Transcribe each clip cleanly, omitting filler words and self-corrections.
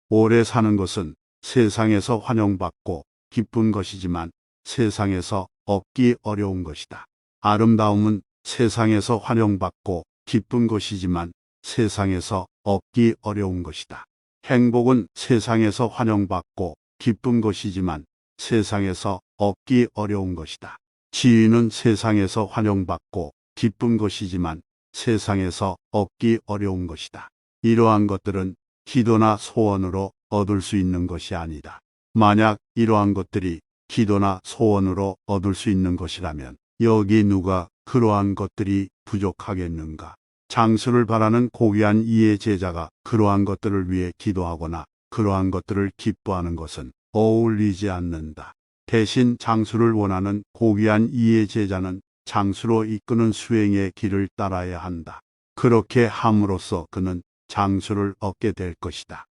오래 사는 것은 세상에서 환영받고 기쁜 것이지만 세상에서 얻기 어려운 것이다. 아름다움은 세상에서 환영받고 기쁜 것이지만 세상에서 얻기 어려운 것이다. 행복은 세상에서 환영받고 기쁜 것이지만 세상에서 얻기 어려운 것이다. 지위는 세상에서 환영받고 기쁜 것이지만 세상에서 얻기 어려운 것이다. 이러한 것들은 기도나 소원으로 얻을 수 있는 것이 아니다. 만약 이러한 것들이 기도나 소원으로 얻을 수 있는 것이라면 여기 누가 그러한 것들이 부족하겠는가? 장수를 바라는 고귀한 이의 제자가 그러한 것들을 위해 기도하거나 그러한 것들을 기뻐하는 것은 어울리지 않는다. 대신 장수를 원하는 고귀한 이의 제자는 장수로 이끄는 수행의 길을 따라야 한다. 그렇게 함으로써 그는 장수를 얻게 될 것이다.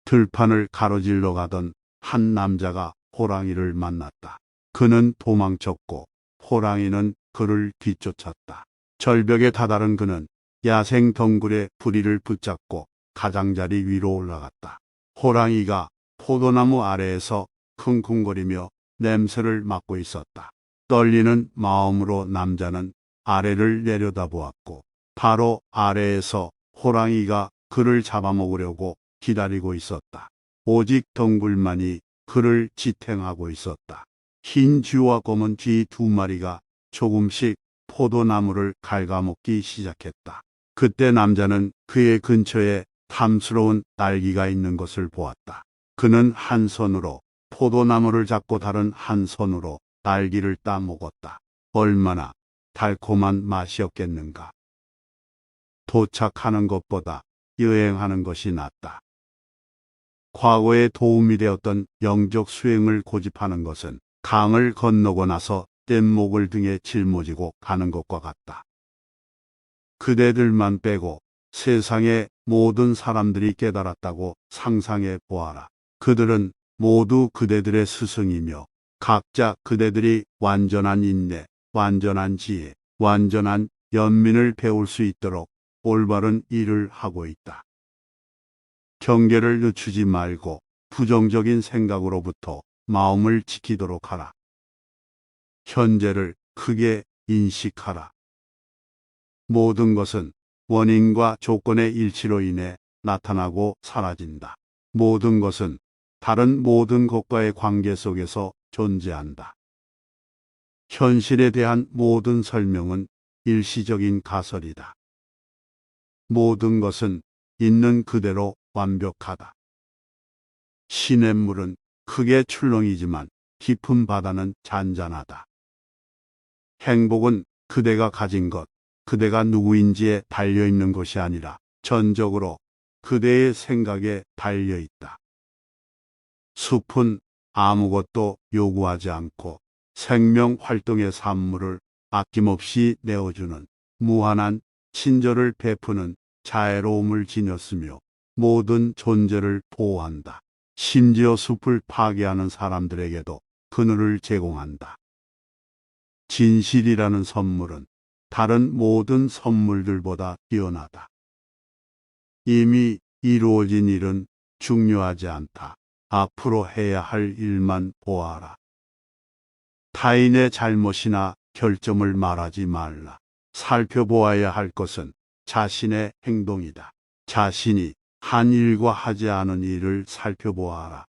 들판을 가로질러 가던 한 남자가 호랑이를 만났다. 그는 도망쳤고 호랑이는 그를 뒤쫓았다. 절벽에 다다른 그는 야생 덩굴의 부리를 붙잡고 가장자리 위로 올라갔다. 호랑이가 포도나무 아래에서 쿵쿵거리며 냄새를 맡고 있었다. 떨리는 마음으로 남자는 아래를 내려다보았고 바로 아래에서 호랑이가 그를 잡아먹으려고 기다리고 있었다. 오직 덩굴만이 그를 지탱하고 있었다. 흰 쥐와 검은 쥐 두 마리가 조금씩 포도나무를 갉아먹기 시작했다. 그때 남자는 그의 근처에 탐스러운 딸기가 있는 것을 보았다. 그는 한 손으로 포도나무를 잡고 다른 한 손으로 딸기를 따먹었다. 얼마나 달콤한 맛이었겠는가. 도착하는 것보다 여행하는 것이 낫다. 과거에 도움이 되었던 영적 수행을 고집하는 것은 강을 건너고 나서 뗏목을 등에 짊어지고 가는 것과 같다. 그대들만 빼고 세상의 모든 사람들이 깨달았다고 상상해 보아라. 그들은 모두 그대들의 스승이며 각자 그대들이 완전한 인내, 완전한 지혜, 완전한 연민을 배울 수 있도록 올바른 일을 하고 있다. 경계를 늦추지 말고 부정적인 생각으로부터 마음을 지키도록 하라. 현재를 크게 인식하라. 모든 것은 원인과 조건의 일치로 인해 나타나고 사라진다. 모든 것은 다른 모든 것과의 관계 속에서 존재한다. 현실에 대한 모든 설명은 일시적인 가설이다. 모든 것은 있는 그대로 완벽하다. 시냇물은 크게 출렁이지만 깊은 바다는 잔잔하다. 행복은 그대가 가진 것, 그대가 누구인지에 달려있는 것이 아니라 전적으로 그대의 생각에 달려있다. 숲은 아무것도 요구하지 않고 생명 활동의 산물을 아낌없이 내어주는 무한한 친절을 베푸는 자애로움을 지녔으며 모든 존재를 보호한다. 심지어 숲을 파괴하는 사람들에게도 그늘을 제공한다. 진실이라는 선물은 다른 모든 선물들보다 뛰어나다. 이미 이루어진 일은 중요하지 않다. 앞으로 해야 할 일만 보아라. 타인의 잘못이나 결점을 말하지 말라. 살펴보아야 할 것은 자신의 행동이다. 자신이 한 일과 하지 않은 일을 살펴보아라.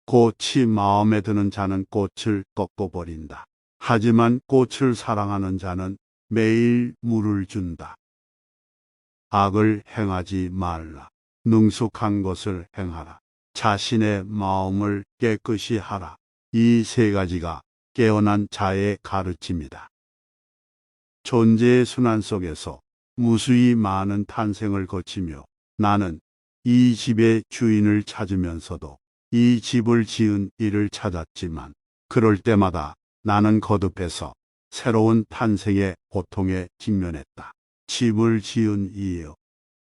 꽃이 마음에 드는 자는 꽃을 꺾어버린다. 하지만 꽃을 사랑하는 자는 매일 물을 준다. 악을 행하지 말라. 능숙한 것을 행하라. 자신의 마음을 깨끗이 하라. 이 세 가지가 깨어난 자의 가르침이다. 존재의 순환 속에서 무수히 많은 탄생을 거치며 나는 이 집의 주인을 찾으면서도 이 집을 지은 이를 찾았지만 그럴 때마다 나는 거듭해서 새로운 탄생의 고통에 직면했다. 집을 지은 이여,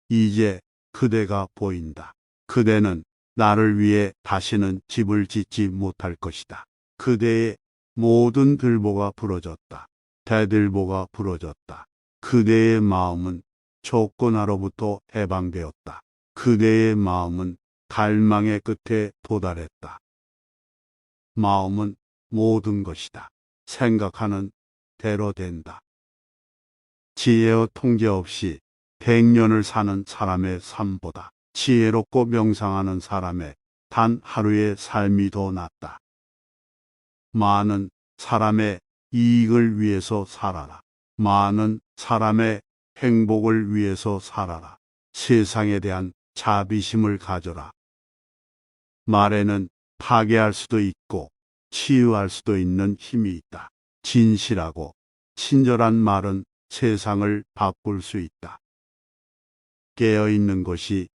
이제 그대가 보인다. 그대는 나를 위해 다시는 집을 짓지 못할 것이다. 그대의 모든 들보가 부러졌다. 대들보가 부러졌다. 그대의 마음은 조건하로부터 해방되었다. 그대의 마음은 갈망의 끝에 도달했다. 마음은 모든 것이다. 생각하는 대로 된다. 지혜와 통제 없이 100년을 사는 사람의 삶보다 지혜롭고 명상하는 사람의 단 하루의 삶이 더 낫다. 많은 사람의 이익을 위해서 살아라. 많은 사람의 행복을 위해서 살아라. 세상에 대한 자비심을 가져라. 말에는 파괴할 수도 있고 치유할 수도 있는 힘이 있다. 진실하고 친절한 말은 세상을 바꿀 수 있다. 깨어있는 것이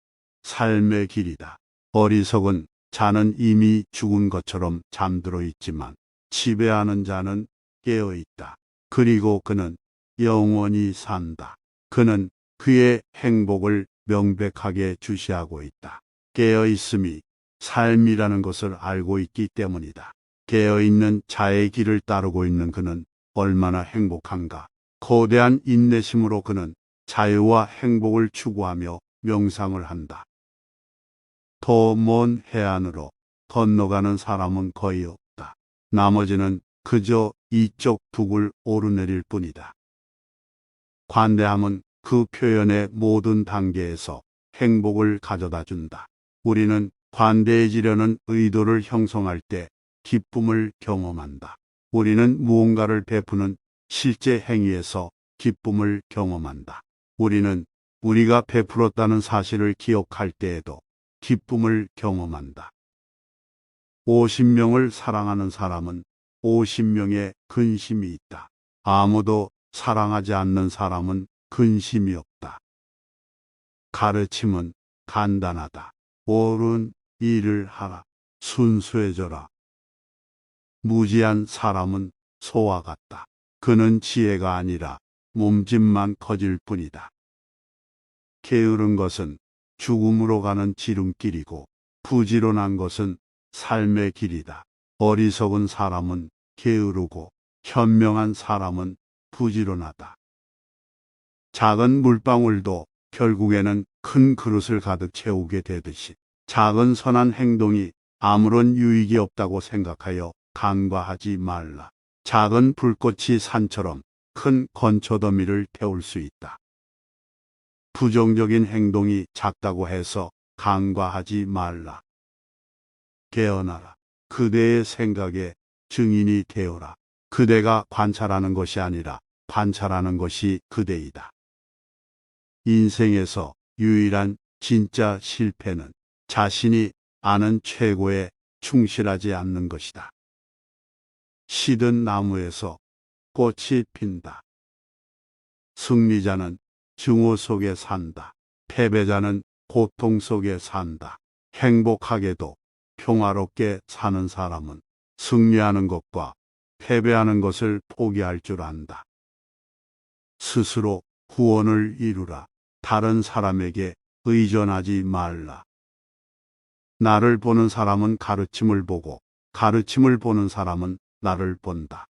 삶의 길이다. 어리석은 자는 이미 죽은 것처럼 잠들어 있지만 지배하는 자는 깨어 있다. 그리고 그는 영원히 산다. 그는 그의 행복을 명백하게 주시하고 있다. 깨어 있음이 삶이라는 것을 알고 있기 때문이다. 깨어 있는 자의 길을 따르고 있는 그는 얼마나 행복한가. 거대한 인내심으로 그는 자유와 행복을 추구하며 명상을 한다. 더 먼 해안으로 건너가는 사람은 거의 없다. 나머지는 그저 이쪽 북을 오르내릴 뿐이다. 관대함은 그 표현의 모든 단계에서 행복을 가져다 준다. 우리는 관대해지려는 의도를 형성할 때 기쁨을 경험한다. 우리는 무언가를 베푸는 실제 행위에서 기쁨을 경험한다. 우리는 우리가 베풀었다는 사실을 기억할 때에도 기쁨을 경험한다. 50명을 사랑하는 사람은 50명의 근심이 있다. 아무도 사랑하지 않는 사람은 근심이 없다. 가르침은 간단하다. 옳은 일을 하라. 순수해져라. 무지한 사람은 소와 같다. 그는 지혜가 아니라 몸짓만 커질 뿐이다. 게으른 것은 죽음으로 가는 지름길이고 부지런한 것은 삶의 길이다. 어리석은 사람은 게으르고 현명한 사람은 부지런하다. 작은 물방울도 결국에는 큰 그릇을 가득 채우게 되듯이 작은 선한 행동이 아무런 유익이 없다고 생각하여 간과하지 말라. 작은 불꽃이 산처럼 큰 건초더미를 태울 수 있다. 부정적인 행동이 작다고 해서 간과하지 말라. 깨어나라. 그대의 생각에 증인이 되어라. 그대가 관찰하는 것이 아니라 관찰하는 것이 그대이다. 인생에서 유일한 진짜 실패는 자신이 아는 최고에 충실하지 않는 것이다. 시든 나무에서 꽃이 핀다. 승리자는 증오 속에 산다. 패배자는 고통 속에 산다. 행복하게도 평화롭게 사는 사람은 승리하는 것과 패배하는 것을 포기할 줄 안다. 스스로 구원을 이루라. 다른 사람에게 의존하지 말라. 나를 보는 사람은 가르침을 보고 가르침을 보는 사람은 나를 본다.